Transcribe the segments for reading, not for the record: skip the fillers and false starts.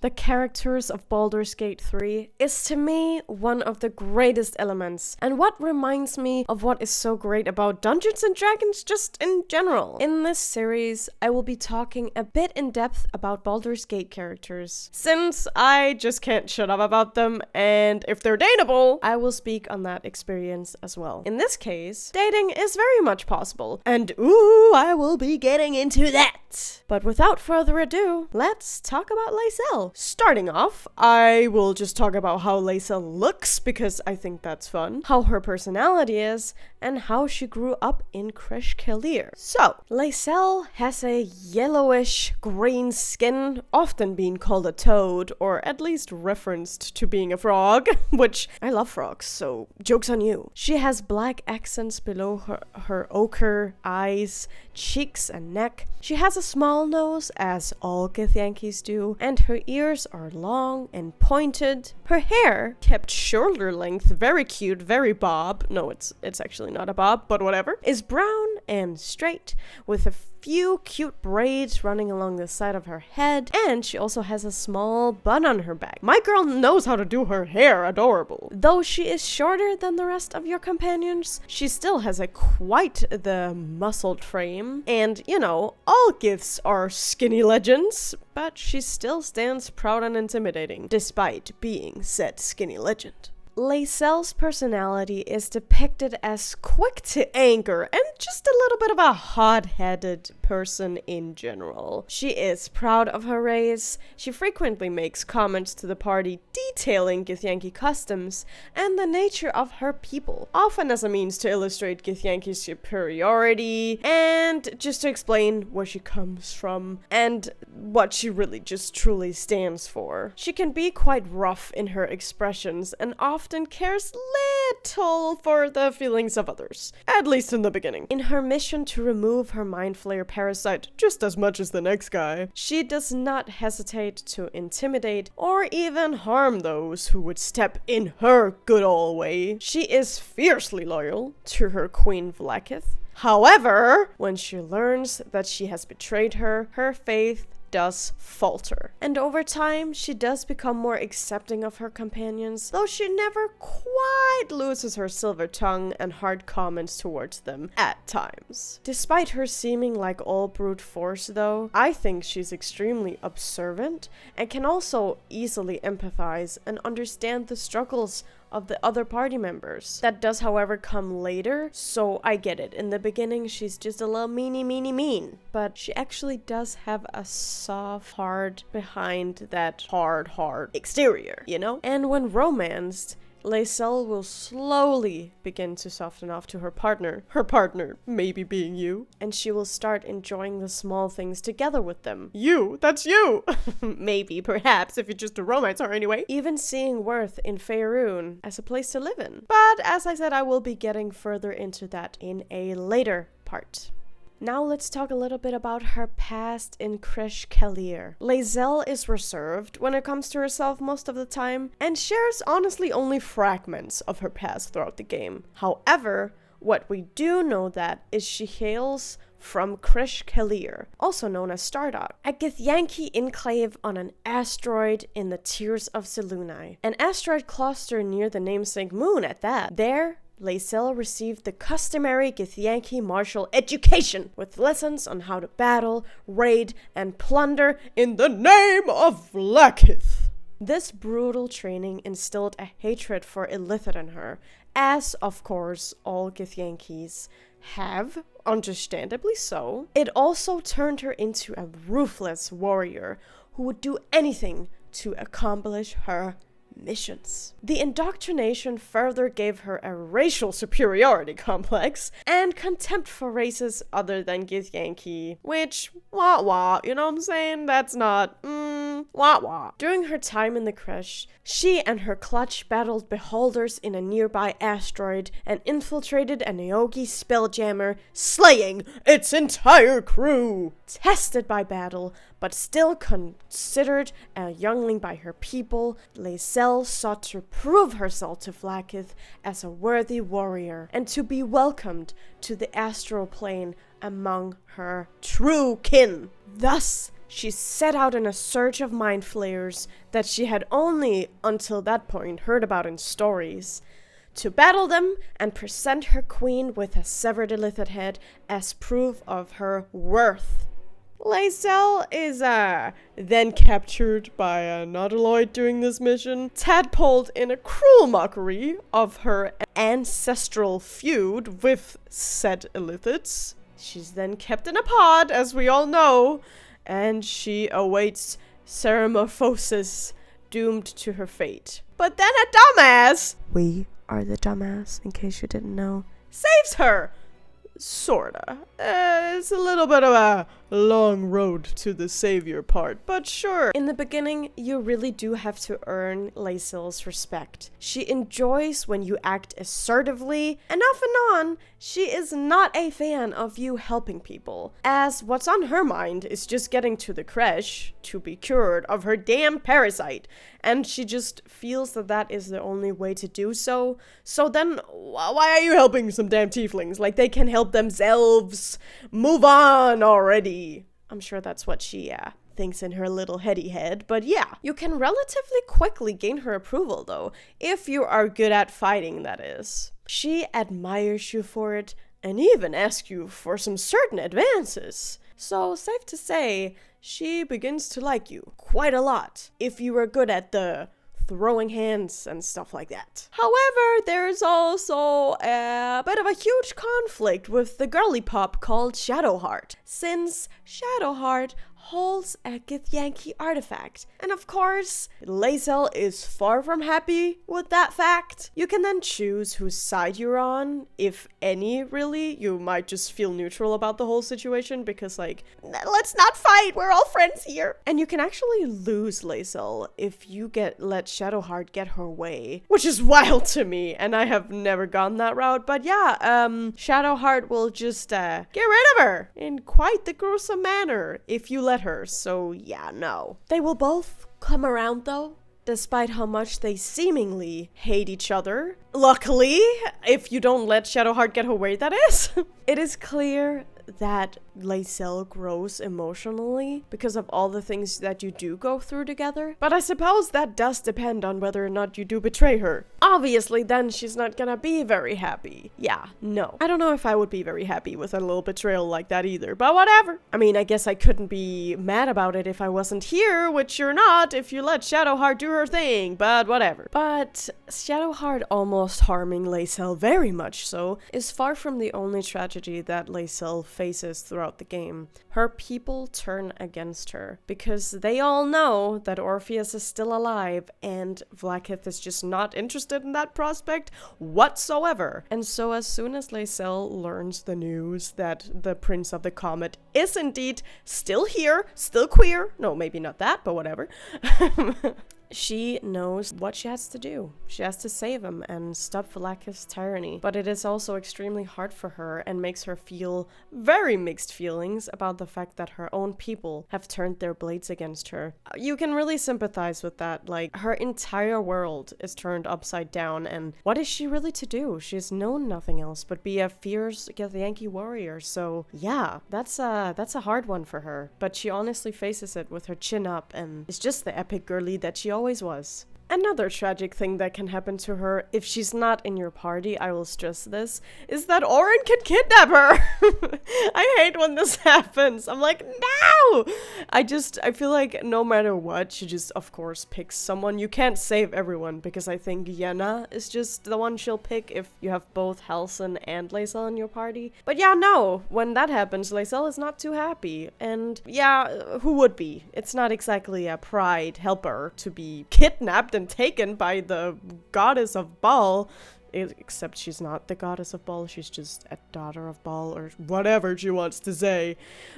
The characters of Baldur's Gate 3 is to me one of the greatest elements, and what reminds me of what is so great about Dungeons & Dragons just in general. In this series, I will be talking a bit in depth about Baldur's Gate characters, since I just can't shut up about them, and if they're dateable, I will speak on that experience as well. In this case, dating is very much possible, and ooh, I will be getting into that! But without further ado, let's talk about Lae'zel. Starting off, I will just talk about how Lae'zel looks, because I think that's fun, how her personality is, and how she grew up in Krish Kalir. So, Lae'zel has a yellowish green skin, often being called a toad, or at least referenced to being a frog, which I love frogs, so joke's on you. She has black accents below her ochre eyes, cheeks, and neck. She has a small nose, as all githyankis do, and her ears are long and pointed. Her hair, kept shoulder length, very cute, very bob. No, it's actually not a bob, but whatever. Is brown and straight, with a few cute braids running along the side of her head, and she also has a small bun on her back. My girl knows how to do her hair adorable. Though she is shorter than the rest of your companions, she still has quite the muscled frame, and you know, all giths are skinny legends, but she still stands proud and intimidating, despite being said skinny legend. Lae'zel's personality is depicted as quick to anger and just a little bit of a hot-headed person in general. She is proud of her race. She frequently makes comments to the party detailing githyanki customs and the nature of her people, often as a means to illustrate githyanki's superiority and just to explain where she comes from and what she really just truly stands for. She can be quite rough in her expressions and often cares little for the feelings of others, at least in the beginning. In her mission to remove her mind flayer parasite just as much as the next guy, she does not hesitate to intimidate or even harm those who would step in her good old way. She is fiercely loyal to her queen Vlaakith. However, when she learns that she has betrayed her, her faith does falter. And over time, she does become more accepting of her companions, though she never quite loses her silver tongue and hard comments towards them at times. Despite her seeming like all brute force though, I think she's extremely observant and can also easily empathize and understand the struggles of the other party members. That does, however, come later, so I get it. In the beginning, she's just a little mean, but she actually does have a soft heart behind that hard exterior, you know? And when romanced, Lae'zel will slowly begin to soften off to her partner maybe being you, and she will start enjoying the small things together with them. You? That's you! Maybe, perhaps, if you just a romance her anyway. Even seeing worth in Faerun as a place to live in. But as I said, I will be getting further into that in a later part. Now let's talk a little bit about her past in Krish Kalir. Lae'zel is reserved when it comes to herself most of the time, and shares honestly only fragments of her past throughout the game. However, what we do know that is she hails from Krish Kalir, also known as Stardot, a githyanki enclave on an asteroid in the Tears of Selûni, an asteroid cluster near the namesake moon at that. There, Lae'zel received the customary githyanki martial education, with lessons on how to battle, raid, and plunder in the name of Vlaakith. This brutal training instilled a hatred for Illithid in her, as, of course, all githyankis have, understandably so. It also turned her into a ruthless warrior who would do anything to accomplish her missions. The indoctrination further gave her a racial superiority complex and contempt for races other than githyanki, which, wah, you know what I'm saying? That's not, wah. During her time in the Krish, she and her clutch battled beholders in a nearby asteroid and infiltrated a Neogi spelljammer, slaying its entire crew. Tested by battle, but still considered a youngling by her people, Lae'zel sought to prove herself to Vlaakith as a worthy warrior and to be welcomed to the astral plane among her true kin. Thus, she set out in a search of mind flayers that she had only until that point heard about in stories, to battle them and present her queen with a severed illithid head as proof of her worth. Lae'zel is then captured by a Nautiloid during this mission, tadpoled in a cruel mockery of her ancestral feud with said illithids. She's then kept in a pod, as we all know, and she awaits ceramorphosis, doomed to her fate. But then a dumbass, we are the dumbass, in case you didn't know, saves her. Sorta. It's a little bit of a long road to the savior part, but sure. In the beginning, you really do have to earn Lae'zel's respect. She enjoys when you act assertively, and off and on, she is not a fan of you helping people, as what's on her mind is just getting to the creche to be cured of her damn parasite, and she just feels that that is the only way to do so. So then, why are you helping some damn tieflings? Like, they can help themselves. Move on already. I'm sure that's what she thinks in her little heady head, but yeah. You can relatively quickly gain her approval though, if you are good at fighting, that is. She admires you for it, and even asks you for some certain advances. So, safe to say, she begins to like you quite a lot, if you are good at the throwing hands and stuff like that. However, there's also a bit of a huge conflict with the girly pop called Shadowheart, since Shadowheart holds a githyanki artifact. And of course, Lae'zel is far from happy with that fact. You can then choose whose side you're on, if any, really. You might just feel neutral about the whole situation because, like, let's not fight, we're all friends here. And you can actually lose Lae'zel if you let Shadowheart get her way, which is wild to me, and I have never gone that route. But yeah, Shadowheart will just get rid of her in quite the gruesome manner if you let her. So yeah, no. They will both come around though, despite how much they seemingly hate each other. Luckily, if you don't let Shadowheart get her way, that is. It is clear that Lae'zel grows emotionally because of all the things that you do go through together. But I suppose that does depend on whether or not you do betray her. Obviously, then she's not gonna be very happy. Yeah, no. I don't know if I would be very happy with a little betrayal like that either, but whatever. I mean, I guess I couldn't be mad about it if I wasn't here, which you're not if you let Shadowheart do her thing, but whatever. But Shadowheart almost harming Lae'zel, very much so, is far from the only tragedy that Lae'zel faces throughout the game. Her people turn against her because they all know that Orpheus is still alive and Vlaakith is just not interested in that prospect whatsoever. And so as soon as Lae'zel learns the news that the Prince of the Comet is indeed still here, still queer, no, maybe not that, but whatever, she knows what she has to do. She has to save him and stop Vlaakith's tyranny. But it is also extremely hard for her and makes her feel very mixed feelings about the fact that her own people have turned their blades against her. You can really sympathize with that. Like, her entire world is turned upside down, and what is she really to do? She's known nothing else but be a fierce githyanki warrior. So yeah, that's a hard one for her. But she honestly faces it with her chin up and is just the epic girly that she always was. Another tragic thing that can happen to her if she's not in your party, I will stress this, is that Orin can kidnap her. I hate when this happens. I'm like, no! I feel like no matter what, she just, of course, picks someone. You can't save everyone because I think Yenna is just the one she'll pick if you have both Halsin and Lae'zel in your party. But yeah, no, when that happens, Lae'zel is not too happy. And yeah, who would be? It's not exactly a pride helper to be kidnapped and taken by the goddess of Baal, except she's not the goddess of Baal, she's just a daughter of Baal or whatever she wants to say.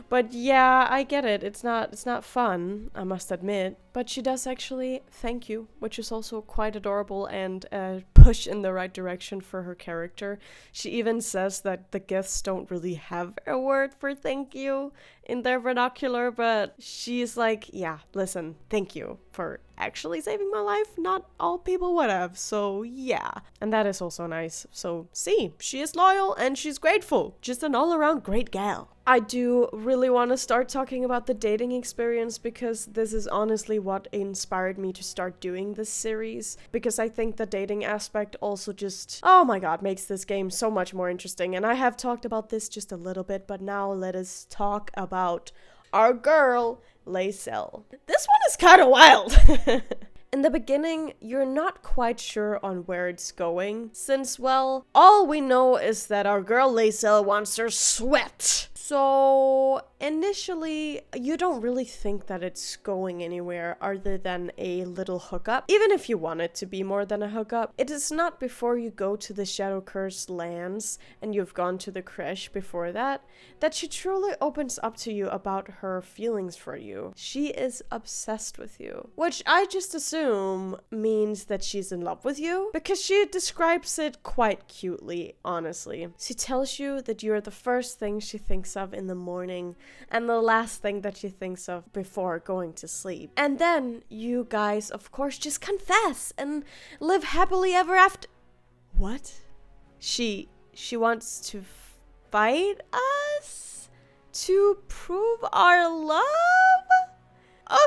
But yeah, I get it. It's not fun, I must admit. But she does actually thank you, which is also quite adorable and a push in the right direction for her character. She even says that the Giths don't really have a word for thank you in their vernacular, but she's like, yeah, listen, thank you for actually saving my life. Not all people would have, so yeah. And that is also nice. So see, she is loyal and she's grateful. Just an all-around great gal. I do really want to start talking about the dating experience because this is honestly what inspired me to start doing this series. Because I think the dating aspect also just, oh my god, makes this game so much more interesting. And I have talked about this just a little bit, but now let us talk about our girl, Lae'zel. This one is kind of wild. In the beginning, you're not quite sure on where it's going, since, well, all we know is that our girl Lae'zel wants her sweat. So, initially, you don't really think that it's going anywhere other than a little hookup. Even if you want it to be more than a hookup, it is not before you go to the Shadow Cursed lands and you've gone to the creche before that, that she truly opens up to you about her feelings for you. She is obsessed with you, which I just assume means that she's in love with you, because she describes it quite cutely, honestly. She tells you that you're the first thing she thinks of in the morning and the last thing that she thinks of before going to sleep. And then you guys, of course, just confess and live happily ever after. What? She wants to fight us to prove our love?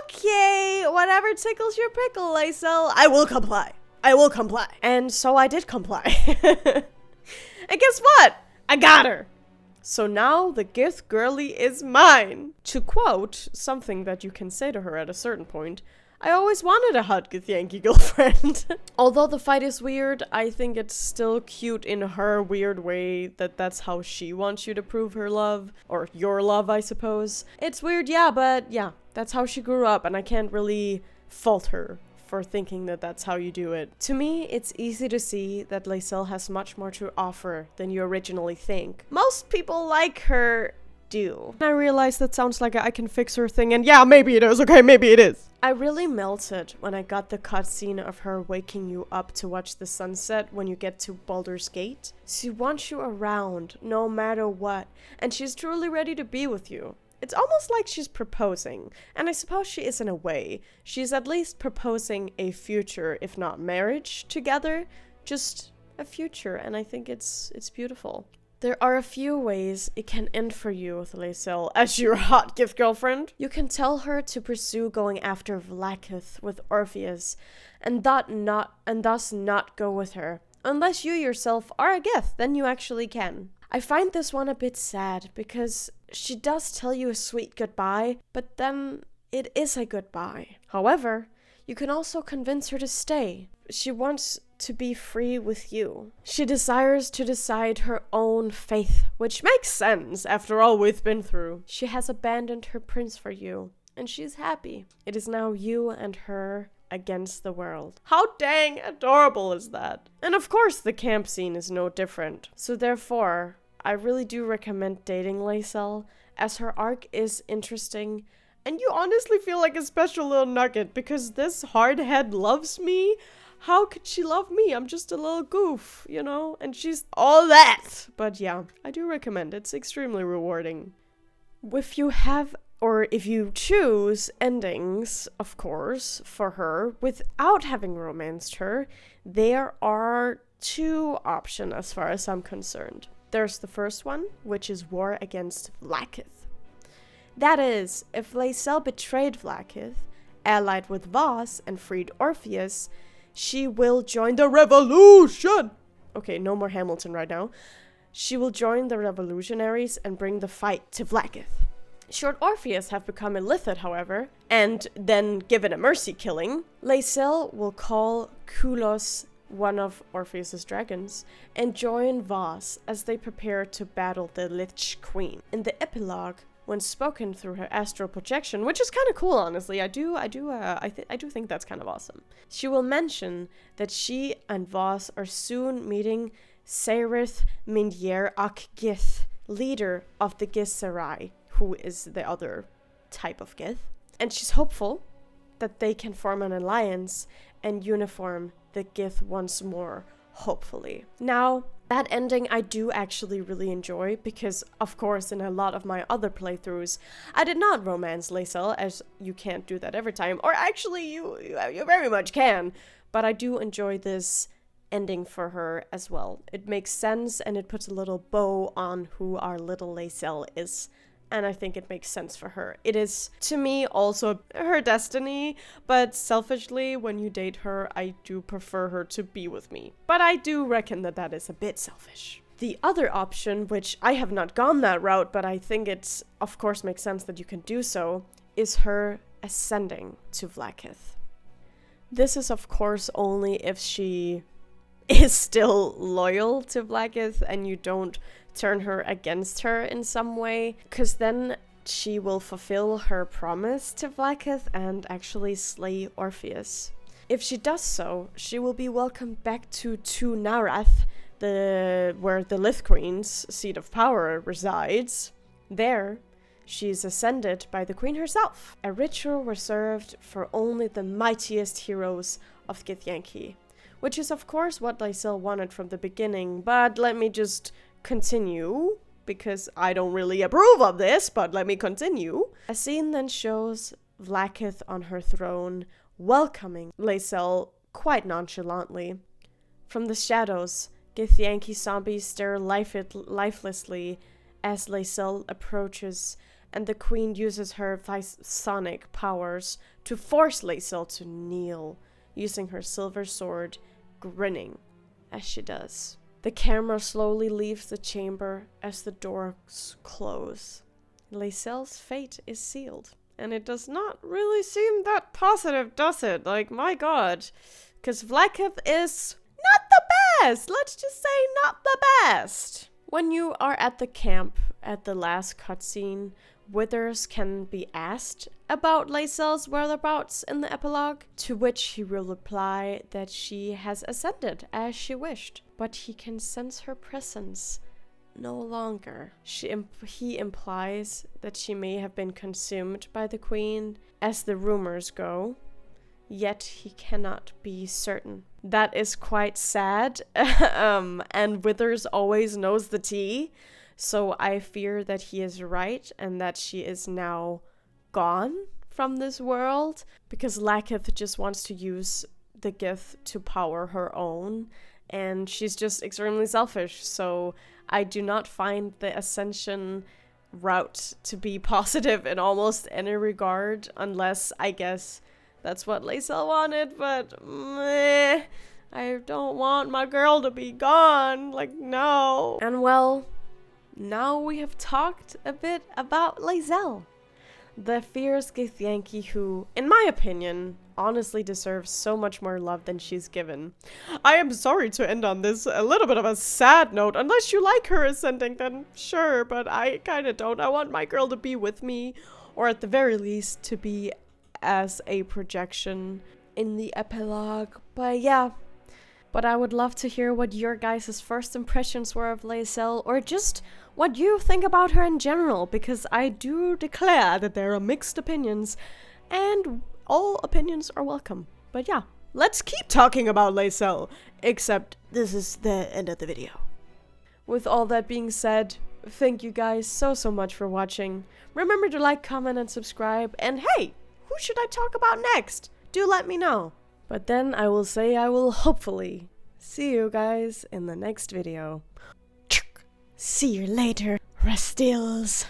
Okay, whatever tickles your pickle, Lae'zel. I will comply. I will comply. And so I did comply. And guess what? I got her. So now the Gith girly is mine. To quote something that you can say to her at a certain point, I always wanted a hot githyanki girlfriend. Although the fight is weird, I think it's still cute in her weird way that that's how she wants you to prove her love. Or your love, I suppose. It's weird, yeah, but yeah, that's how she grew up and I can't really fault her for thinking that that's how you do it. To me, it's easy to see that Lae'zel has much more to offer than you originally think. Most people like her do. I realize that sounds like a I can fix her thing, and yeah, maybe it is, okay, maybe it is. I really melted when I got the cutscene of her waking you up to watch the sunset when you get to Baldur's Gate. She wants you around, no matter what, and she's truly ready to be with you. It's almost like she's proposing, and I suppose she is in a way. She's at least proposing a future, if not marriage, together. Just a future, and I think it's beautiful. There are a few ways it can end for you with Lae'zel as your hot gift girlfriend. You can tell her to pursue going after Vlaakith with Orpheus, and thus not go with her. Unless you yourself are a Gith, then you actually can. I find this one a bit sad, because she does tell you a sweet goodbye, but then it is a goodbye. However, you can also convince her to stay. She wants to be free with you. She desires to decide her own fate, which makes sense after all we've been through. She has abandoned her prince for you, and she's happy. It is now you and her against the world. How dang adorable is that? And of course the camp scene is no different. So therefore, I really do recommend dating Lae'zel, as her arc is interesting, and you honestly feel like a special little nugget, because this hardhead loves me. How could she love me? I'm just a little goof, you know? And she's all that! But yeah, I do recommend it. It's extremely rewarding. If you choose endings, of course, for her, without having romanced her, there are two options as far as I'm concerned. There's the first one, which is war against Vlaakith. That is, if Lae'zel betrayed Vlaakith, allied with Voss, and freed Orpheus, she will join the revolution! Okay, no more Hamilton right now. She will join the revolutionaries and bring the fight to Vlaakith. Should Orpheus have become illithid, however, and then given a mercy killing, Lae'zel will call Kulos, one of Orpheus's dragons, and join Voss as they prepare to battle the Lich Queen. In the epilogue, when spoken through her astral projection, which is kind of cool, honestly, I do think that's kind of awesome. She will mention that she and Voss are soon meeting Saerith Mindir Ak Gith, leader of the Githzerai, who is the other type of Gith, and she's hopeful that they can form an alliance and uniform the Gith once more, hopefully. Now, that ending I do actually really enjoy, because of course in a lot of my other playthroughs I did not romance Lae'zel, as you can't do that every time, or actually you very much can, but I do enjoy this ending for her as well. It makes sense and it puts a little bow on who our little Lae'zel is And I think it makes sense for her. It is, to me, also her destiny, but selfishly, when you date her, I do prefer her to be with me. But I do reckon that that is a bit selfish. The other option, which I have not gone that route, but I think it's, of course, makes sense that you can do so, is her ascending to Vlaakith. This is, of course, only if she is still loyal to Vlaakith and you don't turn her against her in some way, because then she will fulfill her promise to Vlaakith and actually slay Orpheus. If she does so, she will be welcomed back to Narath, where the Lith Queen's seat of power resides. There, she is ascended by the Queen herself, a ritual reserved for only the mightiest heroes of Githyanki, which is of course what Lae'zel wanted from the beginning, but let me just continue, because I don't really approve of this, but let me continue. A scene then shows Vlaakith on her throne, welcoming Lae'zel quite nonchalantly. From the shadows, Githyanki zombies stare lifelessly as Lae'zel approaches, and the Queen uses her sonic powers to force Lae'zel to kneel, using her silver sword, grinning as she does. The camera slowly leaves the chamber as the doors close. Lae'zel's fate is sealed, and it does not really seem that positive, does it? Like, my god. Because Vlaakith is not the best! Let's just say not the best! When you are at the camp at the last cutscene, Withers can be asked about Lae'zel's whereabouts in the epilogue, to which he will reply that she has ascended as she wished, but he can sense her presence no longer. He implies that she may have been consumed by the Queen, as the rumors go, yet he cannot be certain. That is quite sad, and Withers always knows the tea. So I fear that he is right and that she is now gone from this world, because Vlaakith just wants to use the Gith to power her own, and she's just extremely selfish. So I do not find the ascension route to be positive in almost any regard, unless I guess that's what Lae'zel wanted, but meh, I don't want my girl to be gone, like, no. And well, now we have talked a bit about Lae'zel, the fierce githyanki who, in my opinion, honestly deserves so much more love than she's given. I am sorry to end on this a little bit of a sad note. Unless you like her ascending, then sure, but I kinda don't. I want my girl to be with me, or at the very least to be as a projection in the epilogue. But yeah. But I would love to hear what your guys' first impressions were of Lae'zel, or just what you think about her in general, because I do declare that there are mixed opinions, and all opinions are welcome. But yeah, let's keep talking about Lae'zel, except this is the end of the video. With all that being said, thank you guys so much for watching. Remember to like, comment, and subscribe, and hey, who should I talk about next? Do let me know. But then I will say I will hopefully see you guys in the next video. See you later, Rastills.